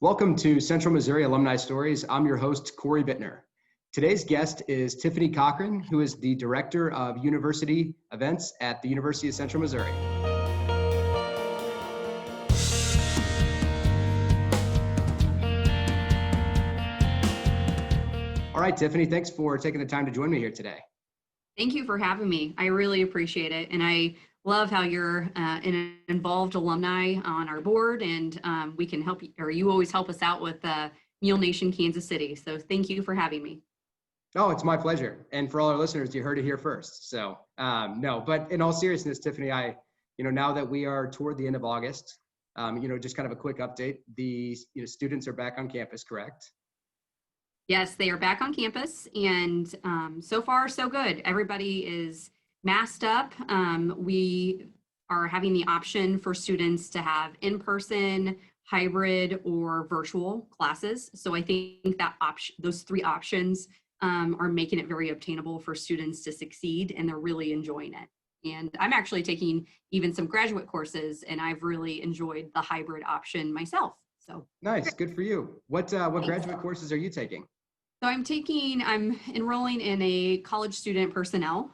Welcome to Central Missouri Alumni Stories. I'm your host, Corey Bittner. Today's guest is Tiffany Cochran, who is the Director of University Events at the University of Central Missouri. All right, Tiffany, thanks for taking the time to join me here today. Thank you for having me. I really appreciate it. And I love how you're an involved alumni on our board, and we can help you, or you always help us out with MuleNation Kansas City. So thank you for having me. Oh, it's my pleasure. And for all our listeners, you heard it here first. So no, but in all seriousness, Tiffany, now that we are toward the end of August, just kind of a quick update. The students are back on campus, correct? Yes, they are back on campus, and so far so good. Everybody is masked up. We are having the option for students to have in-person, hybrid, or virtual classes. So I think that those three options are making it very obtainable for students to succeed, and they're really enjoying it. And I'm actually taking even some graduate courses, and I've really enjoyed the hybrid option myself. So nice, good for you. What graduate courses are you taking? So I'm enrolling in a college student personnel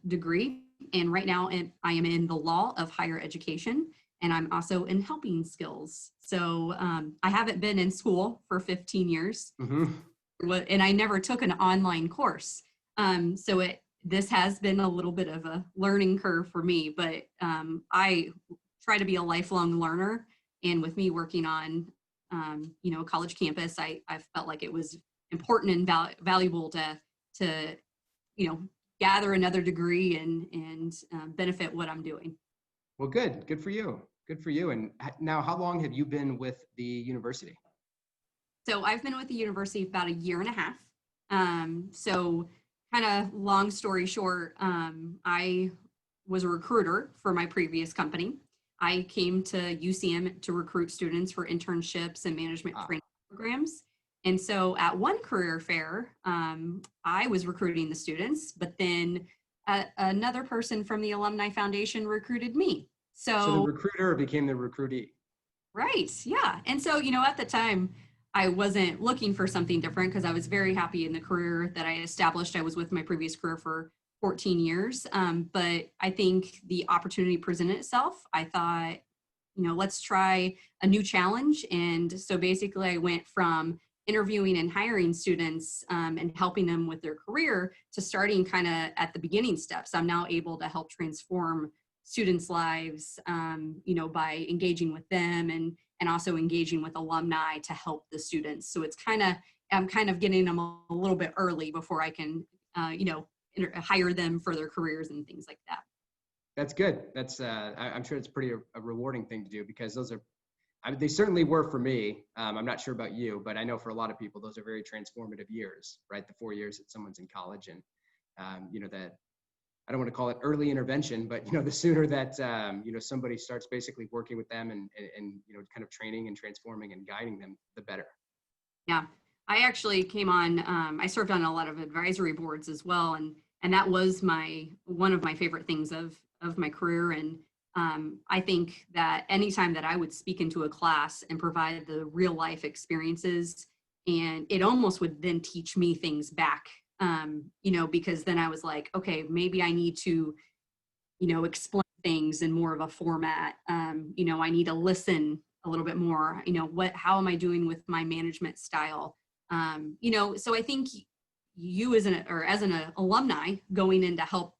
degree. And right now I am in the law of higher education, and I'm also in helping skills. So I haven't been in school for 15 years, and I never took an online course. This has been a little bit of a learning curve for me, but I try to be a lifelong learner. And with me working on, a college campus, I felt like it was important and valuable to gather another degree and benefit what I'm doing. Well, good for you. And now, how long have you been with the university? So I've been with the university about a year and a half. So kind of long story short, I was a recruiter for my previous company. I came to UCM to recruit students for internships and management training programs. And so at one career fair, I was recruiting the students, but then another person from the Alumni Foundation recruited me. So the recruiter became the recruitee. Right, yeah. And so, at the time, I wasn't looking for something different because I was very happy in the career that I established. I was with my previous career for 14 years. But I think the opportunity presented itself. I thought, let's try a new challenge. And so basically I went from interviewing and hiring students and helping them with their career to starting kind of at the beginning steps. I'm now able to help transform students' lives, by engaging with them and also engaging with alumni to help the students. So I'm kind of getting them a little bit early before I can, hire them for their careers and things like that. That's good. That's I'm sure it's pretty a rewarding thing to do, because they certainly were for me. I'm not sure about you, but I know for a lot of people, those are very transformative years, right? The 4 years that someone's in college, and that I don't want to call it early intervention, but the sooner that somebody starts basically working with them and kind of training and transforming and guiding them, the better. Yeah, I actually came on. I served on a lot of advisory boards as well, and that was one of my favorite things of my career. And I think that anytime that I would speak into a class and provide the real life experiences, and it almost would then teach me things back, because then I was like, okay, maybe I need to, explain things in more of a format. I need to listen a little bit more, how am I doing with my management style? So I think you as an alumni going in to help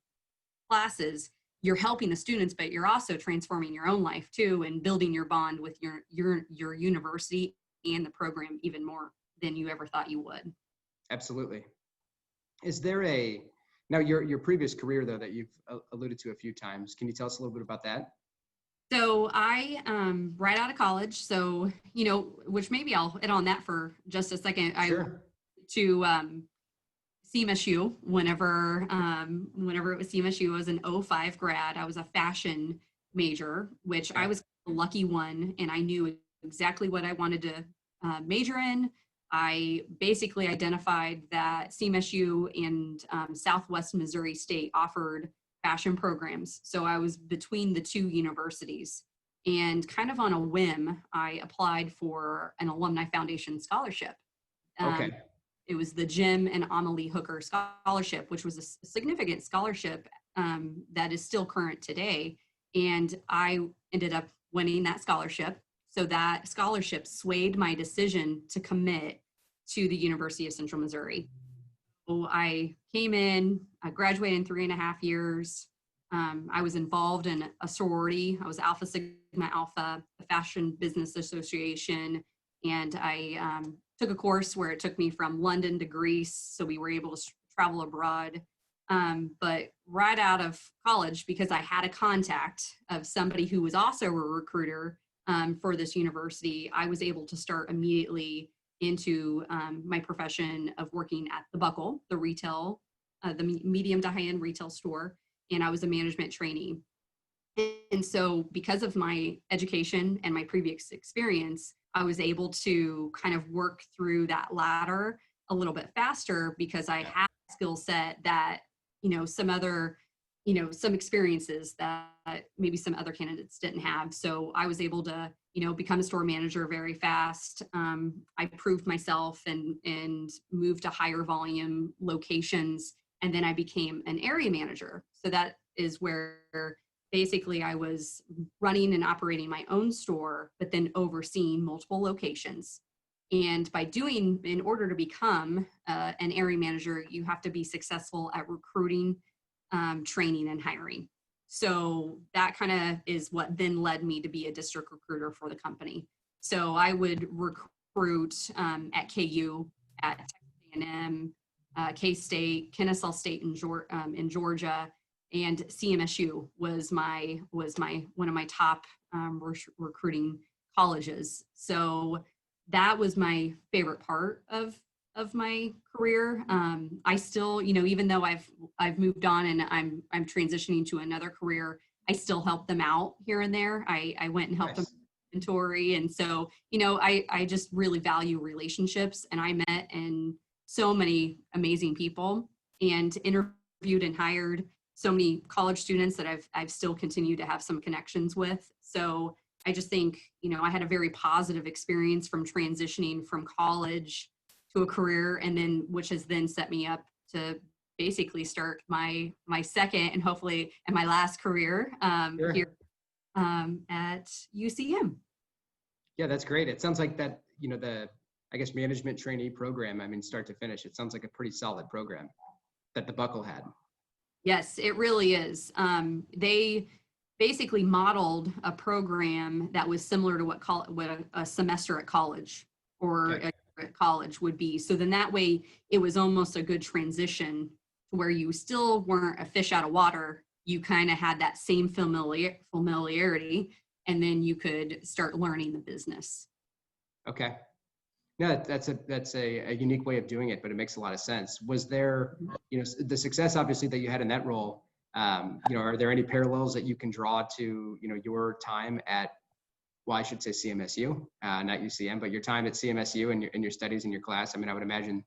classes, you're helping the students, but you're also transforming your own life too, and building your bond with your university and the program even more than you ever thought you would. Absolutely. Is there now your previous career though that you've alluded to a few times? Can you tell us a little bit about that? So I, right out of college, so, which maybe I'll hit on that for just a second. Sure. To CMSU whenever it was CMSU. I was an 05 grad. I was a fashion major, which I was the lucky one, and I knew exactly what I wanted to major in. I basically identified that CMSU and Southwest Missouri State offered fashion programs. So I was between the two universities. And kind of on a whim, I applied for an Alumni Foundation scholarship. Okay. It was the Jim and Amelie Hooker Scholarship, which was a significant scholarship that is still current today. And I ended up winning that scholarship. So that scholarship swayed my decision to commit to the University of Central Missouri. So I came in, I graduated in 3.5 years. I was involved in a sorority. I was Alpha Sigma Alpha, the Fashion Business Association, and I took a course where it took me from London to Greece, so we were able to travel abroad. But right out of college, because I had a contact of somebody who was also a recruiter for this university, I was able to start immediately into my profession of working at the Buckle, the retail, the medium to high-end retail store, and I was a management trainee. And so because of my education and my previous experience, I was able to kind of work through that ladder a little bit faster because I had a skill set that, some other, some experiences that maybe some other candidates didn't have. So I was able to, become a store manager very fast. I proved myself and moved to higher volume locations. And then I became an area manager. So that is where basically I was running and operating my own store, but then overseeing multiple locations. And in order to become an area manager, you have to be successful at recruiting, training, and hiring. So that kind of is what then led me to be a district recruiter for the company. So I would recruit at KU, at Texas A&M, K-State, Kennesaw State in Georgia, and CMSU was one of my top recruiting colleges. So that was my favorite part of my career. I still, even though I've moved on and I'm transitioning to another career, I still help them out here and there. I went and helped them inventory, and so I just really value relationships, and I met and so many amazing people and interviewed and hired so many college students that I've still continued to have some connections with. So I just think, I had a very positive experience from transitioning from college to a career, and then which has then set me up to basically start my second and hopefully and my last career here at UCM. Yeah, that's great. It sounds like that, the, I guess, management trainee program, start to finish, it sounds like a pretty solid program that the Buckle had. Yes, it really is. They basically modeled a program that was similar to what a semester at college or Okay. at college would be. So then that way it was almost a good transition to where you still weren't a fish out of water. You kind of had that same familiarity, and then you could start learning the business. Okay. No, that's a unique way of doing it, but it makes a lot of sense. Was there, the success obviously that you had in that role, are there any parallels that you can draw to, your time at, well, I should say CMSU, not UCM, but your time at CMSU and your studies in your class? I would imagine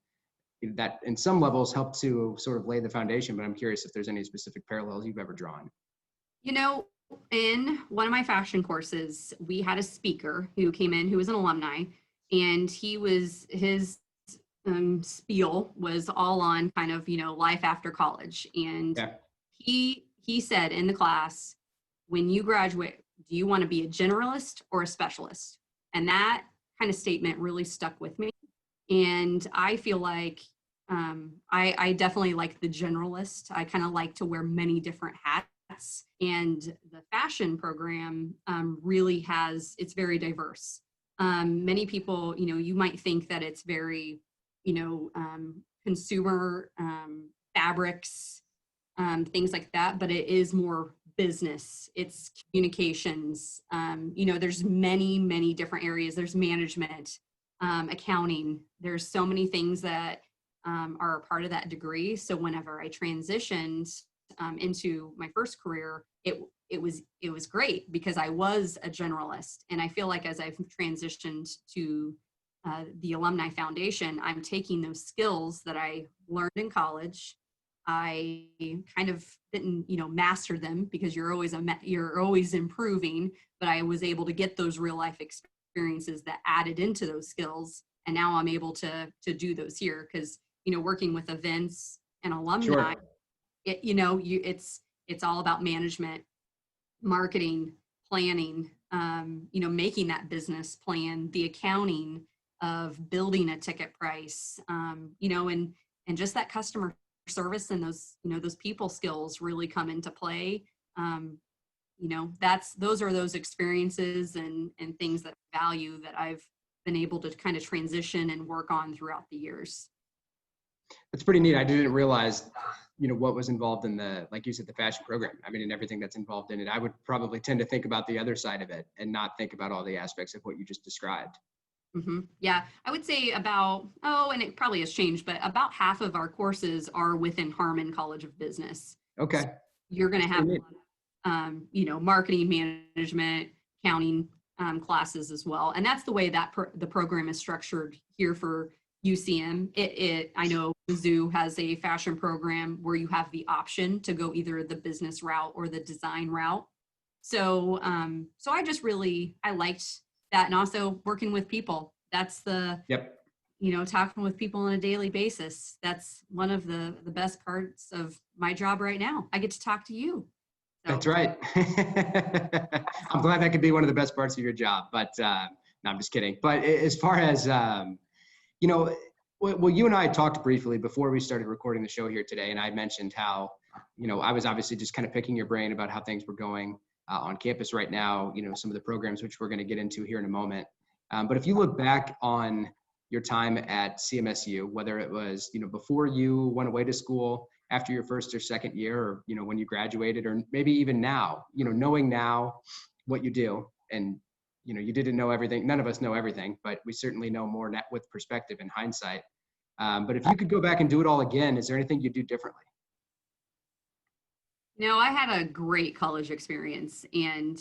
that in some levels helped to sort of lay the foundation, but I'm curious if there's any specific parallels you've ever drawn. In one of my fashion courses, we had a speaker who came in who was an alumni, and his spiel was all on kind of, life after college. And Yeah. he said in the class, when you graduate, do you want to be a generalist or a specialist? And that kind of statement really stuck with me. And I feel like I definitely like the generalist. I kind of like to wear many different hats. And the fashion program really it's very diverse. Many people, you might think that it's very, consumer fabrics, things like that, but it is more business. It's communications. There's many different areas. There's management, accounting. There's so many things that are a part of that degree. So whenever I transitioned into my first career, it was great because I was a generalist. And I feel like as I've transitioned to the Alumni Foundation, I'm taking those skills that I learned in college, I kind of didn't, master them, because you're always improving, but I was able to get those real life experiences that added into those skills. And now I'm able to do those here, because, working with events and alumni, Sure. it's all about management, marketing, planning, making that business plan, the accounting of building a ticket price, and just that customer service, and those people skills really come into play. Those are those experiences and things that value that I've been able to kind of transition and work on throughout the years. That's pretty neat. I didn't realize, what was involved in like you said, the fashion program. I mean, and everything that's involved in it. I would probably tend to think about the other side of it and not think about all the aspects of what you just described. Mm-hmm. Yeah, I would say and it probably has changed, but about half of our courses are within Harmon College of Business. Okay. So you're going to have, marketing, management, accounting classes as well. And that's the way that the program is structured here for UCM. I know Mizzou has a fashion program where you have the option to go either the business route or the design route. So I liked that, and also working with people. That's Yep. talking with people on a daily basis. That's one of the best parts of my job right now. I get to talk to you. So. That's right. I'm glad that could be one of the best parts of your job, but no, I'm just kidding. But as far as, well, you and I talked briefly before we started recording the show here today, and I mentioned how, I was obviously just kind of picking your brain about how things were going on campus right now, some of the programs which we're going to get into here in a moment. But if you look back on your time at CMSU, whether it was, before you went away to school, after your first or second year, or, when you graduated, or maybe even now, knowing now what you do, and, you didn't know everything. None of us know everything, but we certainly know more with perspective and hindsight. But if you could go back and do it all again, is there anything you'd do differently? I had a great college experience, and,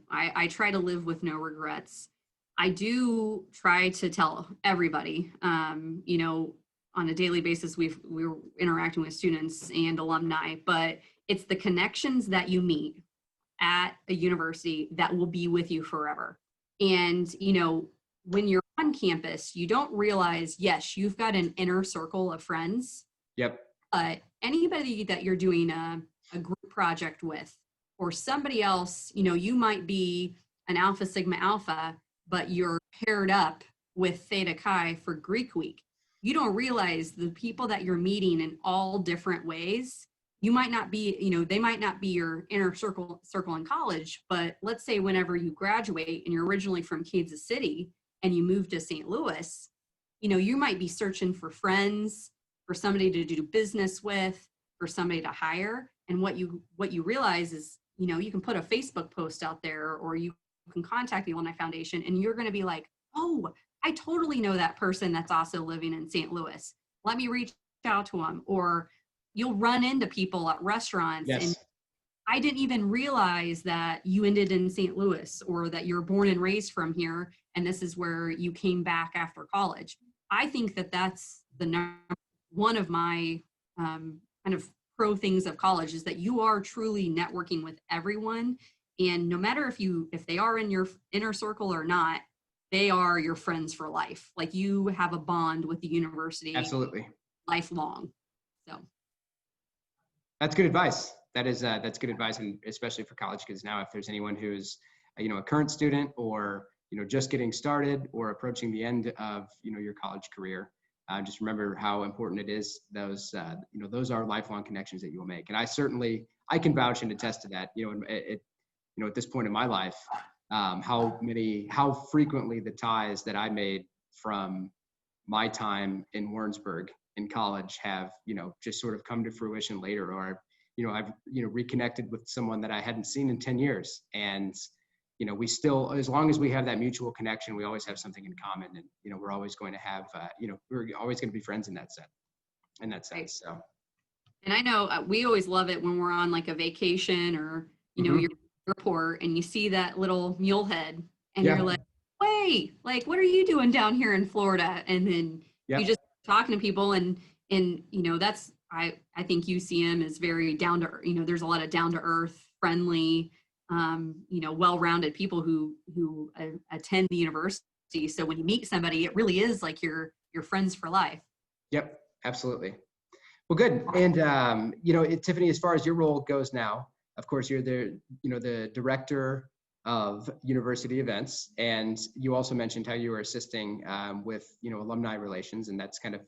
I try to live with no regrets. I do try to tell everybody, on a daily basis, we're interacting with students and alumni, but it's the connections that you meet at a university that will be with you forever. And, when you're on campus, you don't realize, yes, you've got an inner circle of friends. Yep. But anybody that you're doing a group project with, or somebody else, you might be an Alpha Sigma Alpha, but you're paired up with Theta Chi for Greek week. You don't realize the people that you're meeting in all different ways. You might not be, they might not be your inner circle in college, but let's say whenever you graduate and you're originally from Kansas City and you move to St. Louis, you might be searching for friends, for somebody to do business with, for somebody to hire. And what you realize is, you can put a Facebook post out there, or you can contact the Alumni Foundation, and you're going to be like, oh, I totally know that person that's also living in St. Louis. Let me reach out to them. Or you'll run into people at restaurants. Yes. And I didn't even realize that you ended in St. Louis, or that you're born and raised from here, and this is where you came back after college. I think that that's one of my kind of pro things of college, is that you are truly networking with everyone. And no matter if they are in your inner circle or not, they are your friends for life. Like, you have a bond with the university. Absolutely. Lifelong. So. That's good advice. That's good advice, and especially for college kids now. If there's anyone who's, a current student, or, just getting started, or approaching the end of, your college career, just remember how important it is. Those are lifelong connections that you will make. And I can vouch and attest to that. At this point in my life, how frequently the ties that I made from my time in Warrensburg in college have, just sort of come to fruition later, or I've reconnected with someone that I hadn't seen in 10 years. And, we still, as long as we have that mutual connection, we always have something in common, and, we're always going to have, we're always going to be friends in that sense. Right. So. And I know we always love it when we're on like a vacation, or, you're at the airport and you see that little mule head, and you're like, wait, like, what are you doing down here in Florida? And then you just talking to people, and I think UCM is very down to, there's a lot of down to earth, friendly, well-rounded people who attend the university. So when you meet somebody, it really is like your friends for life. Yep, absolutely. Well, good. And Tiffany, as far as your role goes now, of course, you're the director of university events, and you also mentioned how you were assisting with alumni relations, and that's kind of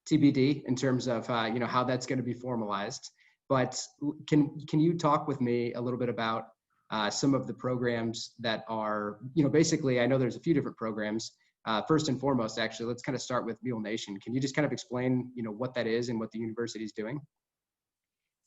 TBD in terms of how that's going to be formalized. But can you talk with me a little bit about some of the programs that are basically, I know there's a few different programs. First and foremost, actually, let's kind of start with MuleNation. Can you just kind of explain what that is and what the university is doing?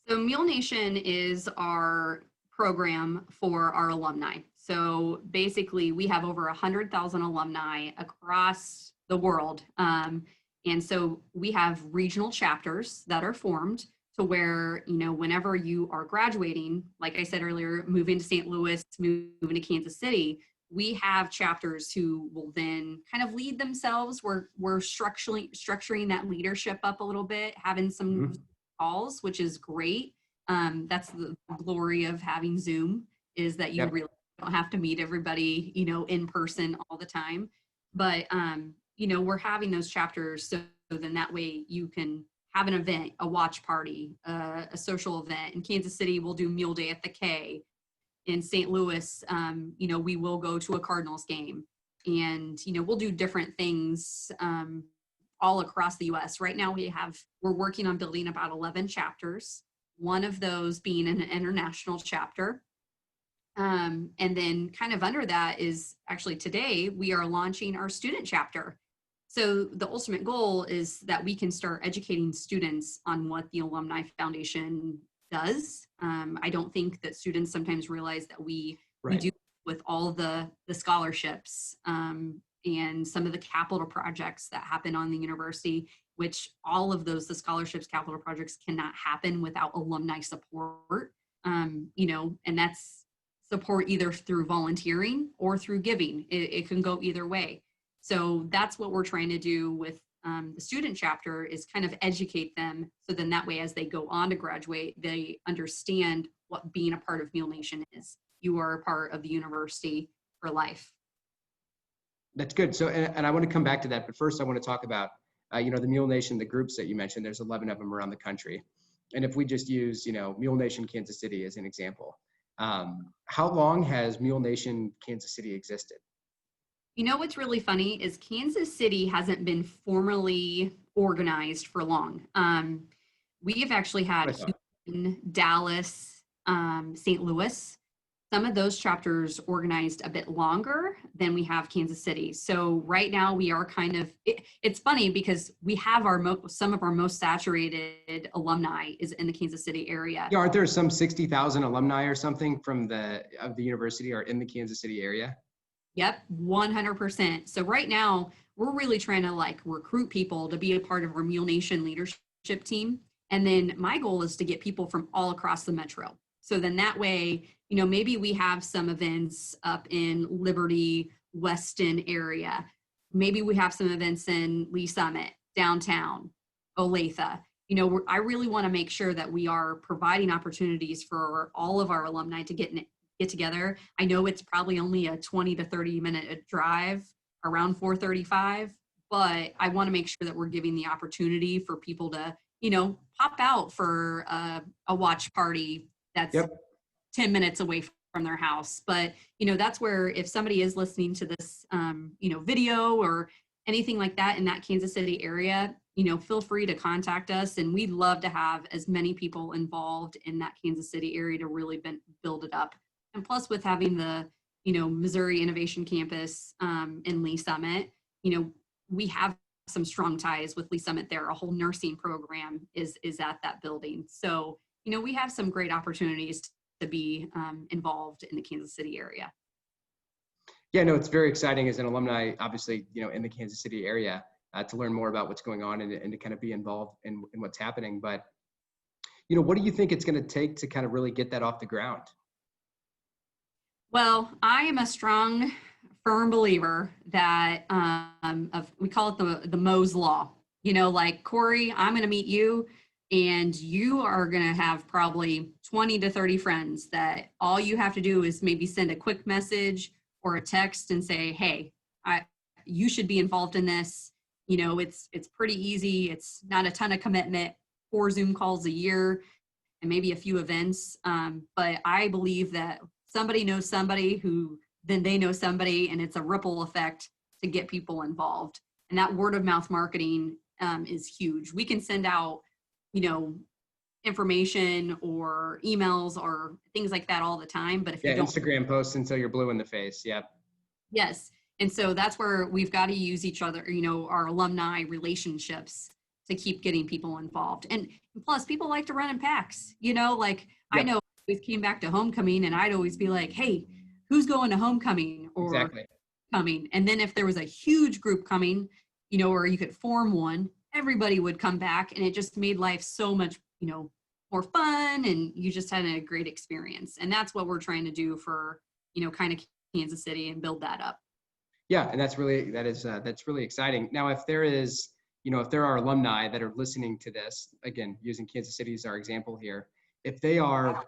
So MuleNation is our program for our alumni. So basically, we have over 100,000 alumni across the world. And so we have regional chapters that are formed to where, whenever you are graduating, like I said earlier, moving to St. Louis, moving to Kansas City, we have chapters who will then kind of lead themselves. We're structuring that leadership up a little bit, having some calls, which is great. That's the glory of having Zoom, is that you really don't have to meet everybody, in person all the time. But, we're having those chapters so then that way you can have an event, a watch party, a social event. In Kansas City, we'll do Mule Day at the K. In St. Louis, we will go to a Cardinals game, and, we'll do different things all across the US. Right now we're working on building about 11 chapters, one of those being an international chapter. And then kind of under that is actually today we are launching our student chapter. So the ultimate goal is that we can start educating students on what the Alumni Foundation does. I don't think that students sometimes realize that we do with all the scholarships and some of the capital projects that happen on the university, which all of the scholarships, capital projects cannot happen without alumni support, and that's support either through volunteering or through giving. It can go either way. So that's what we're trying to do with the student chapter, is kind of educate them. So then that way, as they go on to graduate, they understand what being a part of MuleNation is. You are a part of the university for life. That's good. So, and I want to come back to that, but first I want to talk about, the MuleNation, the groups that you mentioned. There's 11 of them around the country. And if we just use, MuleNation Kansas City as an example, how long has MuleNation Kansas City existed? What's really funny is Kansas City hasn't been formally organized for long. We have actually had Houston, Dallas, St. Louis. Some of those chapters organized a bit longer than we have Kansas City. So right now we are kind of, it's funny because we have some of our most saturated alumni is in the Kansas City area. Yeah, aren't there some 60,000 alumni or something of the university are in the Kansas City area? Yep, 100%. So right now we're really trying to recruit people to be a part of our MuleNation leadership team. And then my goal is to get people from all across the metro. So then that way, maybe we have some events up in Liberty, Weston area. Maybe we have some events in Lee Summit, downtown, Olathe. I really want to make sure that we are providing opportunities for all of our alumni to get together. I know it's probably only a 20 to 30 minute drive around 435, but I want to make sure that we're giving the opportunity for people to, pop out for a watch party that's 10 minutes away from their house. But, that's where if somebody is listening to this, video or anything like that in that Kansas City area, feel free to contact us. And we'd love to have as many people involved in that Kansas City area to really build it up. And plus with having the, Missouri Innovation Campus in Lee Summit, we have some strong ties with Lee Summit there. A whole nursing program is at that building. So, we have some great opportunities to be involved in the Kansas City area. Yeah, no, it's very exciting as an alumni, obviously, in the Kansas City area to learn more about what's going on and to kind of be involved in what's happening. But, what do you think it's going to take to kind of really get that off the ground? Well, I am a strong, firm believer that we call it the Mo's Law. Corey, I'm going to meet you and you are going to have probably 20 to 30 friends that all you have to do is maybe send a quick message or a text and say, hey, you should be involved in this. You know, it's pretty easy. It's not a ton of commitment, 4 Zoom calls a year and maybe a few events. But I believe that somebody knows somebody who then they know somebody, and it's a ripple effect to get people involved. And that word of mouth marketing is huge. We can send out, you know, information or emails or things like that all the time. But if you don't, Instagram posts until you're blue in the face. Yeah. yes. And so that's where we've got to use each other, you know, our alumni relationships to keep getting people involved. And plus, people like to run in packs, you know, like I Yep. know we came back to homecoming and I'd always be like, hey, who's going to homecoming or Exactly. coming? And then if there was a huge group coming, you know, or you could form one, everybody would come back, and it just made life so much, you know, more fun, and you just had a great experience. And that's what we're trying to do for, you know, kind of Kansas City and build that up. Yeah, and that's really exciting. Now, if there is, you know, if there are alumni that are listening to this, again, using Kansas City as our example here, if they are,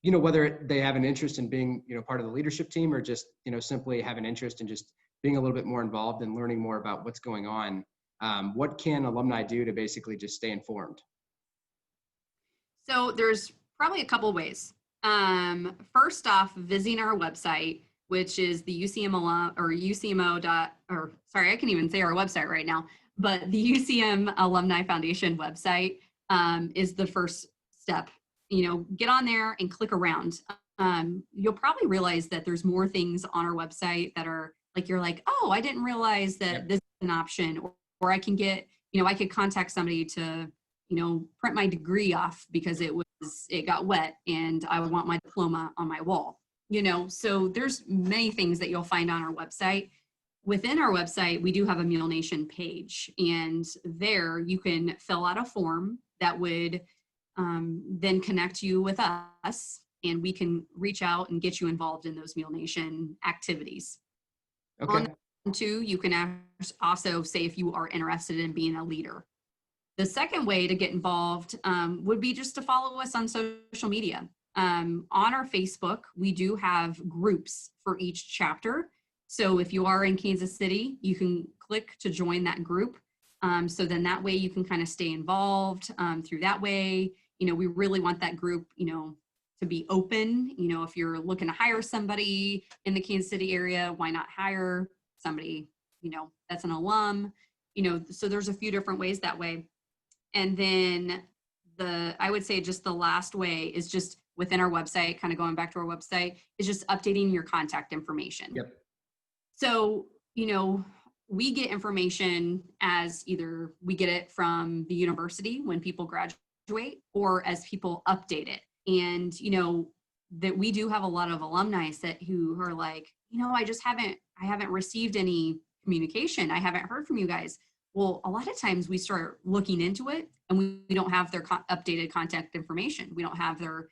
you know, whether they have an interest in being, you know, part of the leadership team, or just, you know, simply have an interest in just being a little bit more involved and learning more about what's going on, what can alumni do to basically just stay informed? So there's probably a couple ways. First off, visiting our website, which is the UCM or UCMO dot, or sorry, I can't even say our website right now, but the UCM Alumni Foundation website is the first step. You know, get on there and click around. You'll probably realize that there's more things on our website that are like, you're like, oh, I didn't realize that Yep. this is an option, or I can get, you know, I could contact somebody to, you know, print my degree off because it got wet and I want my diploma on my wall, you know. So there's many things that you'll find on our website. Within our website, we do have a MuleNation page, and there you can fill out a form that would then connect you with us, and we can reach out and get you involved in those MuleNation activities. Okay. On two, you can also say if you are interested in being a leader. The second way to get involved would be just to follow us on social media. On our Facebook, we do have groups for each chapter. So if you are in Kansas City, you can click to join that group. So then that way you can kind of stay involved through that way. You know, we really want that group, you know, to be open. You know, if you're looking to hire somebody in the Kansas City area, why not hire somebody, you know, that's an alum? You know, so there's a few different ways that way. And then I would say just the last way is just within our website, kind of going back to our website, is just updating your contact information. Yep. So, you know, we get information as either we get it from the university when people graduate, or as people update it. And, you know, that we do have a lot of alumni who are like, you know, I haven't received any communication. I haven't heard from you guys. Well, a lot of times we start looking into it and we don't have their updated contact information. We don't have their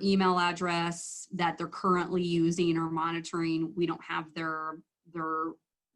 email address that they're currently using or monitoring. We don't have their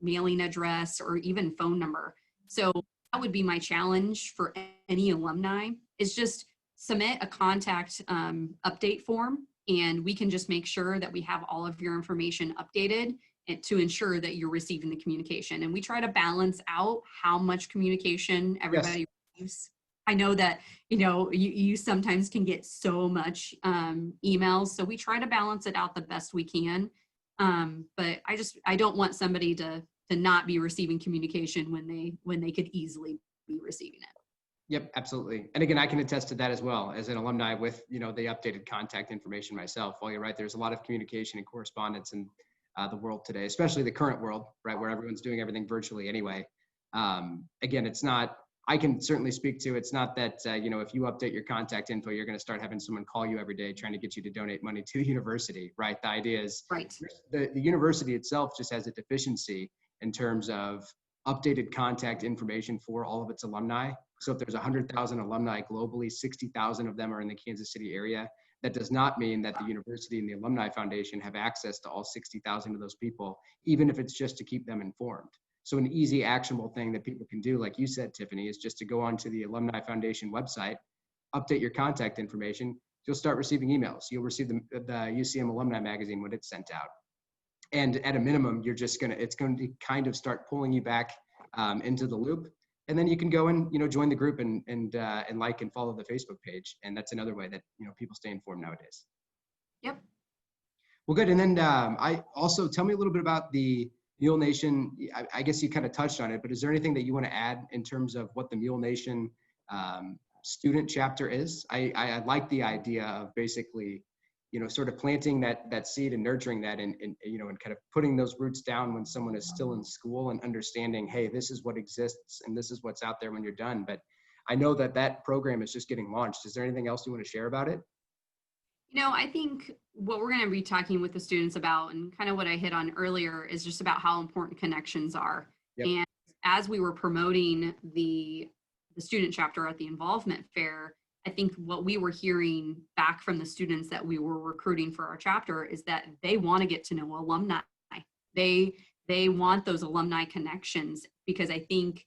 mailing address or even phone number. So that would be my challenge for any alumni, is just submit a contact update form, and we can just make sure that we have all of your information updated and to ensure that you're receiving the communication. And we try to balance out how much communication everybody receives. I know that, you know, you sometimes can get so much emails, so we try to balance it out the best we can. But I don't want somebody to not be receiving communication when they could easily be receiving it. Yep, absolutely. And again, I can attest to that as well as an alumni with, you know, the updated contact information myself. Well, you're right. There's a lot of communication and correspondence in the world today, especially the current world, right, where everyone's doing everything virtually anyway. Again, it's not, I can certainly speak to, it's not that, you know, if you update your contact info, you're going to start having someone call you every day trying to get you to donate money to the university, right? The idea is right. The university itself just has a deficiency in terms of updated contact information for all of its alumni. So if there's 100,000 alumni globally, 60,000 of them are in the Kansas City area. That does not mean that the university and the Alumni Foundation have access to all 60,000 of those people, even if it's just to keep them informed. So an easy actionable thing that people can do, like you said, Tiffany, is just to go onto the Alumni Foundation website, update your contact information. You'll start receiving emails. You'll receive the UCM Alumni Magazine when it's sent out. And at a minimum, it's going to kind of start pulling you back into the loop. And then you can go and, join the group and like and follow the Facebook page. And that's another way that, people stay informed nowadays. Yep. Well, good. And then I also, tell me a little bit about the MuleNation. I guess you kind of touched on it, but is there anything that you want to add in terms of what the MuleNation student chapter is? I like the idea of basically, sort of planting that seed and nurturing that and kind of putting those roots down when someone is still in school and understanding, hey, this is what exists and this is what's out there when you're done. But I know that program is just getting launched. Is there anything else you want to share about it? I think what we're going to be talking with the students about, and kind of what I hit on earlier, is just about how important connections are. Yep. And as we were promoting the student chapter at the involvement fair, I think what we were hearing back from the students that we were recruiting for our chapter is that they want to get to know alumni. They want those alumni connections, because I think,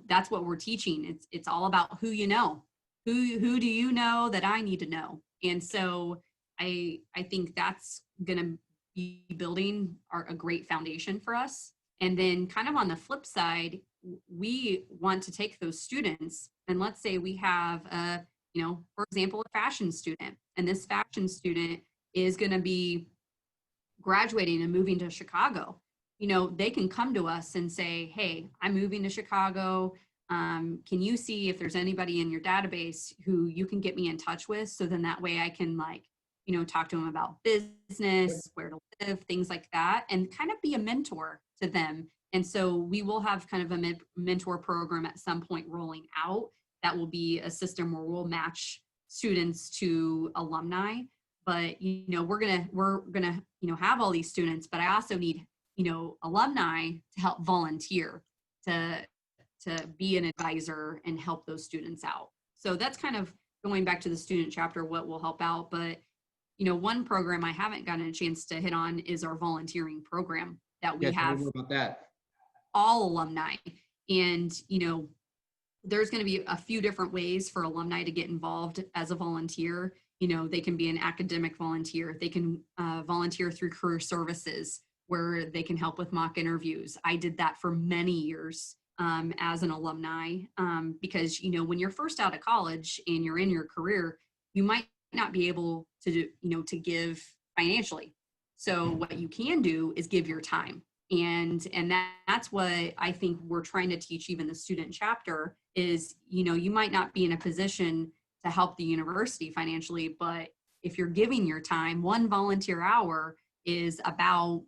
that's what we're teaching. It's all about who you know. Who do you know that I need to know? And so I think that's going to be building a great foundation for us. And then kind of on the flip side, we want to take those students, and let's say we have for example, a fashion student, and this fashion student is going to be graduating and moving to Chicago. They can come to us and say, hey, I'm moving to Chicago. Can you see if there's anybody in your database who you can get me in touch with? So then that way I can talk to them about business, where to live, things like that, and kind of be a mentor to them. And so we will have kind of a mentor program at some point rolling out that will be a system where we'll match students to alumni. But, we're gonna have all these students, but I also need, alumni to help volunteer, to be an advisor and help those students out. So that's kind of going back to the student chapter, what will help out. But, one program I haven't gotten a chance to hit on is our volunteering program that we have. Tell me more about that. All alumni. And, there's going to be a few different ways for alumni to get involved as a volunteer. They can be an academic volunteer. They can volunteer through career services, where they can help with mock interviews. I did that for many years as an alumni, because, when you're first out of college and you're in your career, you might not be able to do, to give financially. So what you can do is give your time. And that's what I think we're trying to teach even the student chapter is, you might not be in a position to help the university financially, but if you're giving your time, one volunteer hour is about,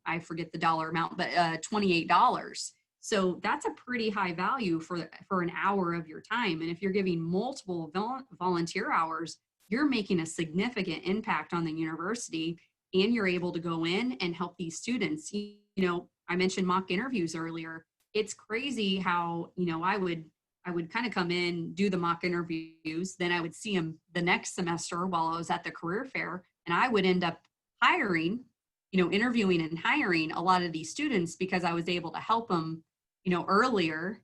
I forget the dollar amount, but $28. So that's a pretty high value for an hour of your time. And if you're giving multiple volunteer hours, you're making a significant impact on the university, and you're able to go in and help these students. I mentioned mock interviews earlier. It's crazy how, I would kind of come in, do the mock interviews, then I would see them the next semester while I was at the career fair, and I would end up hiring, interviewing and hiring a lot of these students because I was able to help them, earlier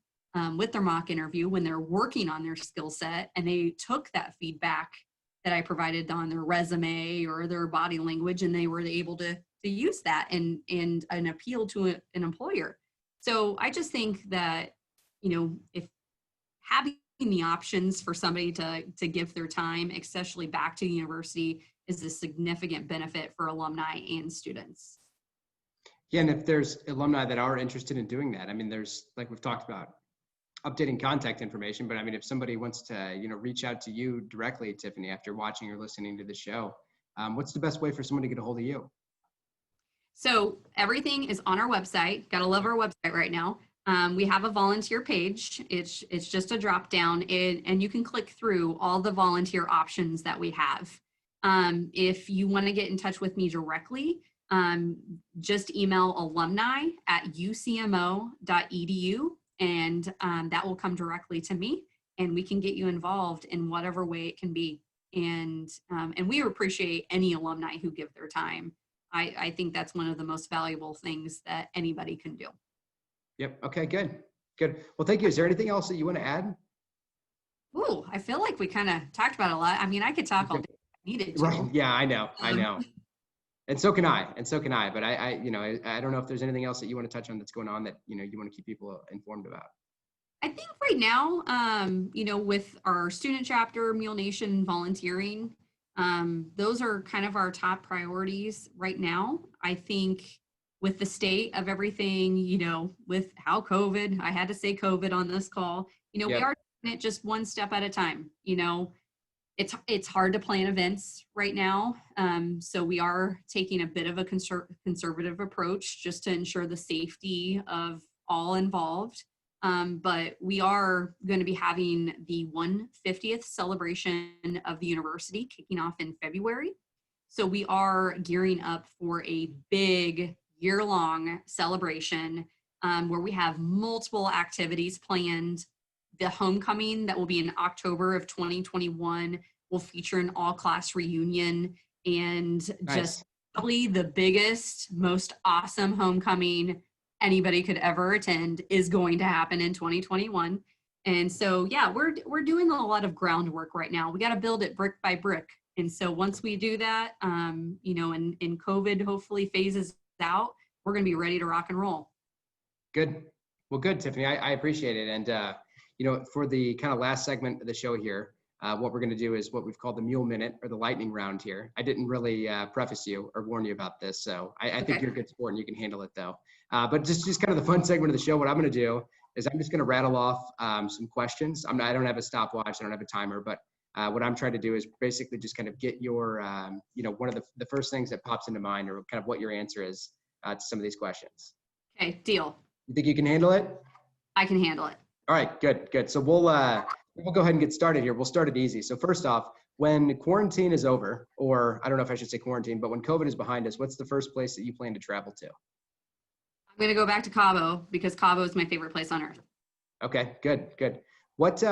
with their mock interview when they're working on their skill set, and they took that feedback that I provided on their resume or their body language, and they were able to use that and an appeal to an employer. So I just think that, if having the options for somebody to give their time, especially back to the university, is a significant benefit for alumni and students. Yeah, and if there's alumni that are interested in doing that, there's, like we've talked about, updating contact information, but if somebody wants to, reach out to you directly, Tiffany, after watching or listening to the show, what's the best way for someone to get a hold of you? So everything is on our website. Gotta love our website right now. We have a volunteer page. It's just a drop down, and you can click through all the volunteer options that we have. If you want to get in touch with me directly, just email alumni@ucmo.edu, and that will come directly to me, and we can get you involved in whatever way it can be. And we appreciate any alumni who give their time. I think that's one of the most valuable things that anybody can do. Yep. Okay, good. Good. Well, thank you. Is there anything else that you want to add? Ooh, I feel like we kind of talked about a lot. I mean, I could talk all day if I needed Right. to. Yeah, I know. I Um, know. And so can I. And so can I. But I don't know if there's anything else that you want to touch on that's going on that, you want to keep people informed about. I think right now, with our student chapter, MuleNation volunteering, those are kind of our top priorities right now. I think with the state of everything, with how COVID, I had to say COVID on this call, we Yep. are taking it just one step at a time. It's hard to plan events right now. So we are taking a bit of a conservative approach just to ensure the safety of all involved. But we are going to be having the 150th celebration of the university kicking off in February. So we are gearing up for a big year-long celebration where we have multiple activities planned. The homecoming that will be in October of 2021 will feature an all-class reunion and just Nice. probably the biggest, most awesome homecoming anybody could ever attend is going to happen in 2021. And so, yeah, we're doing a lot of groundwork right now. We got to build it brick by brick. And so once we do that, and COVID hopefully phases out, we're going to be ready to rock and roll. Good. Well, good, Tiffany. I appreciate it. And, for the kind of last segment of the show here, what we're going to do is what we've called the Mule Minute or the lightning round here. I didn't really preface you or warn you about this, so I think Okay. you're a good sport and you can handle it though. But just kind of the fun segment of the show, what I'm going to do is I'm just going to rattle off some questions. I don't have a stopwatch, I don't have a timer, but what I'm trying to do is basically just kind of get your, one of the first things that pops into mind or kind of what your answer is to some of these questions. Okay, deal. You think you can handle it? I can handle it. All right, good. So we'll go ahead and get started here. We'll start it easy. So first off, when quarantine is over, or I don't know if I should say quarantine, but when COVID is behind us, what's the first place that you plan to travel to? I'm going to go back to Cabo because Cabo is my favorite place on earth. Okay, good. What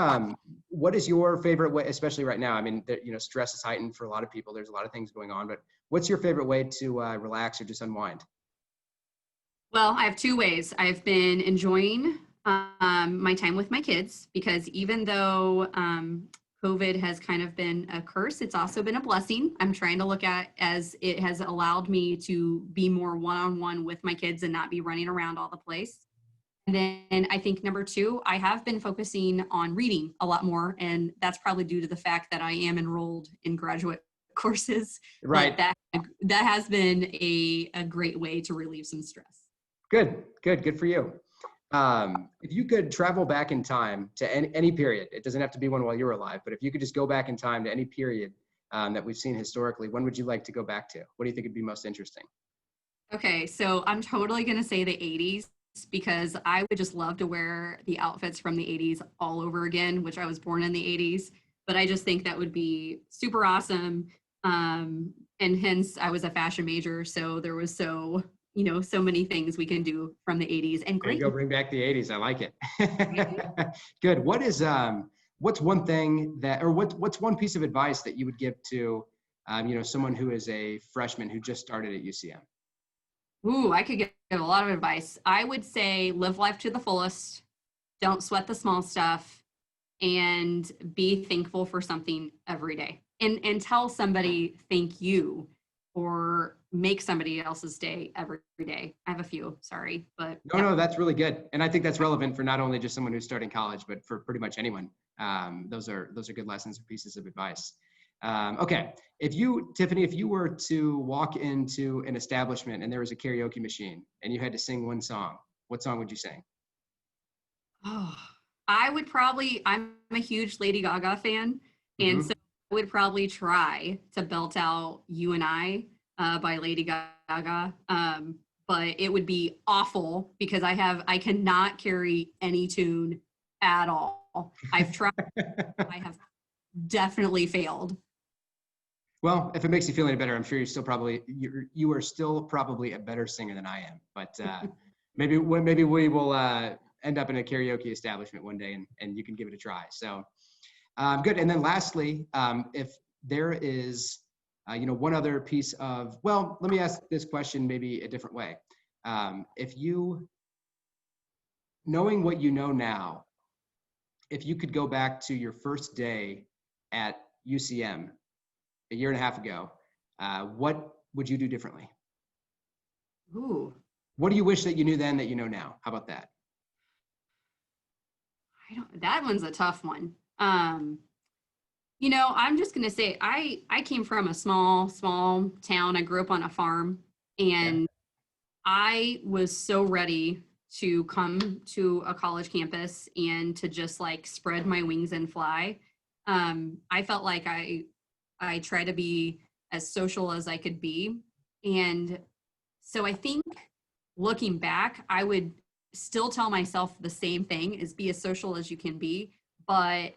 is your favorite way, especially right now? I mean, stress is heightened for a lot of people. There's a lot of things going on, but what's your favorite way to relax or just unwind? Well, I have two ways. I've been enjoying my time with my kids because even though COVID has kind of been a curse, it's also been a blessing. I'm trying to look at as it has allowed me to be more one-on-one with my kids and not be running around all the place. And then I think number two, I have been focusing on reading a lot more, and that's probably due to the fact that I am enrolled in graduate courses. Right. But that has been a great way to relieve some stress. Good for you. If you could travel back in time to any period, it doesn't have to be one while you're alive, but if you could just go back in time to any period that we've seen historically, when would you like to go back to? What do you think would be most interesting? Okay, so I'm totally going to say the 80s because I would just love to wear the outfits from the 80s all over again, which I was born in the 80s, but I just think that would be super awesome. And hence I was a fashion major, so there was so many things we can do from the 80s and There you great. go, bring back the 80s. I like it. Good. What's one thing that, or what's one piece of advice that you would give to, someone who is a freshman who just started at UCM? Ooh, I could give a lot of advice. I would say live life to the fullest. Don't sweat the small stuff and be thankful for something every day. And tell somebody thank you or make somebody else's day every day. I have a few, sorry, but No, that's really good. And I think that's relevant for not only just someone who's starting college, but for pretty much anyone. Those are good lessons and pieces of advice. Okay. Tiffany, if you were to walk into an establishment and there was a karaoke machine and you had to sing one song, what song would you sing? Oh, I'm a huge Lady Gaga fan. And Mm-hmm. so I would probably try to belt out You and I by Lady Gaga. But it would be awful because I cannot carry any tune at all. I've tried, I have definitely failed. Well, if it makes you feel any better, I'm sure you are still probably a better singer than I am. But maybe we will end up in a karaoke establishment one day and you can give it a try. So good. And then lastly, if there is, one other piece of, well, let me ask this question maybe a different way. If you knowing what you know now, if you could go back to your first day at UCM a year and a half ago, what would you do differently? Ooh, What do you wish that you knew then that you know now? How about that? that one's a tough one. I'm just going to say I came from a small town. I grew up on a farm, Yeah. and I was so ready to come to a college campus and to just like spread my wings and fly. I felt like I try to be as social as I could be. And so I think looking back, I would still tell myself the same thing, is be as social as you can be, but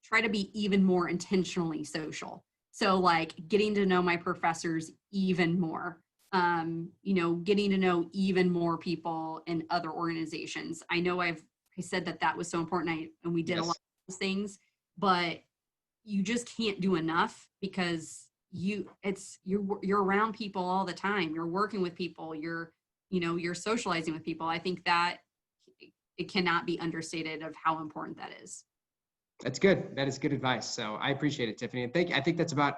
try to be even more intentionally social. So like getting to know my professors even more, getting to know even more people in other organizations. I know I said that was so important, and we did a lot Yes. of those things, but you just can't do enough because you're around people all the time. You're working with people. You're socializing with people. I think that it cannot be understated of how important that is. That's good. That is good advice. So I appreciate it, Tiffany. And I think that's about,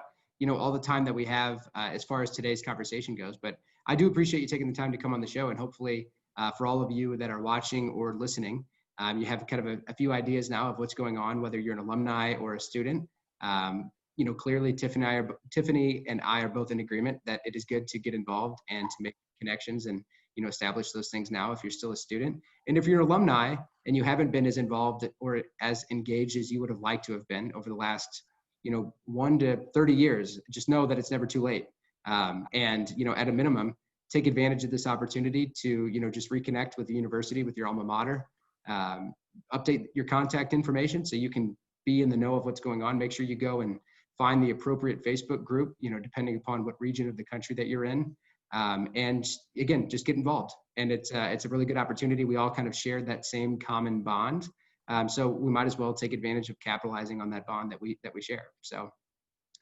all the time that we have as far as today's conversation goes. But I do appreciate you taking the time to come on the show. And hopefully for all of you that are watching or listening, you have kind of a few ideas now of what's going on, whether you're an alumni or a student. Clearly Tiffany and I are both in agreement that it is good to get involved and to make connections and, establish those things now if you're still a student. And if you're an alumni and you haven't been as involved or as engaged as you would have liked to have been over the last, 1 to 30 years, just know that it's never too late. And at a minimum, take advantage of this opportunity to, just reconnect with the university, with your alma mater, update your contact information so you can be in the know of what's going on. Make sure you go and find the appropriate Facebook group, depending upon what region of the country that you're in. And again, just get involved. And it's a really good opportunity. We all kind of shared that same common bond. So we might as well take advantage of capitalizing on that bond that we share. So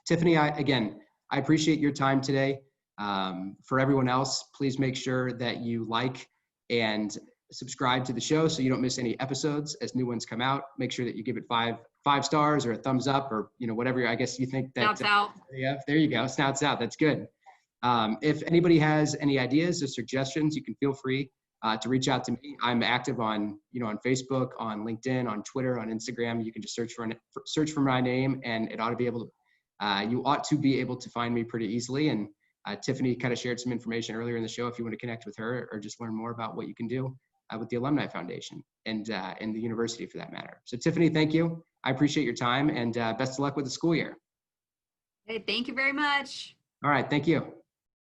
Tiffany, I appreciate your time today. For everyone else, please make sure that you like and subscribe to the show so you don't miss any episodes as new ones come out. Make sure that you give it five stars or a thumbs up, or whatever I guess you think that Snouts out. Yeah, there you go. Snouts out. That's good. If anybody has any ideas or suggestions, you can feel free to reach out to me. I'm active on Facebook, on LinkedIn, on Twitter, on Instagram. You can just search for my name, and it ought to be able to. You ought to be able to find me pretty easily. And Tiffany kind of shared some information earlier in the show if you want to connect with her or just learn more about what you can do with the Alumni Foundation and the university for that matter. So Tiffany, thank you. I appreciate your time, and best of luck with the school year. Hey, thank you very much. All right, thank you.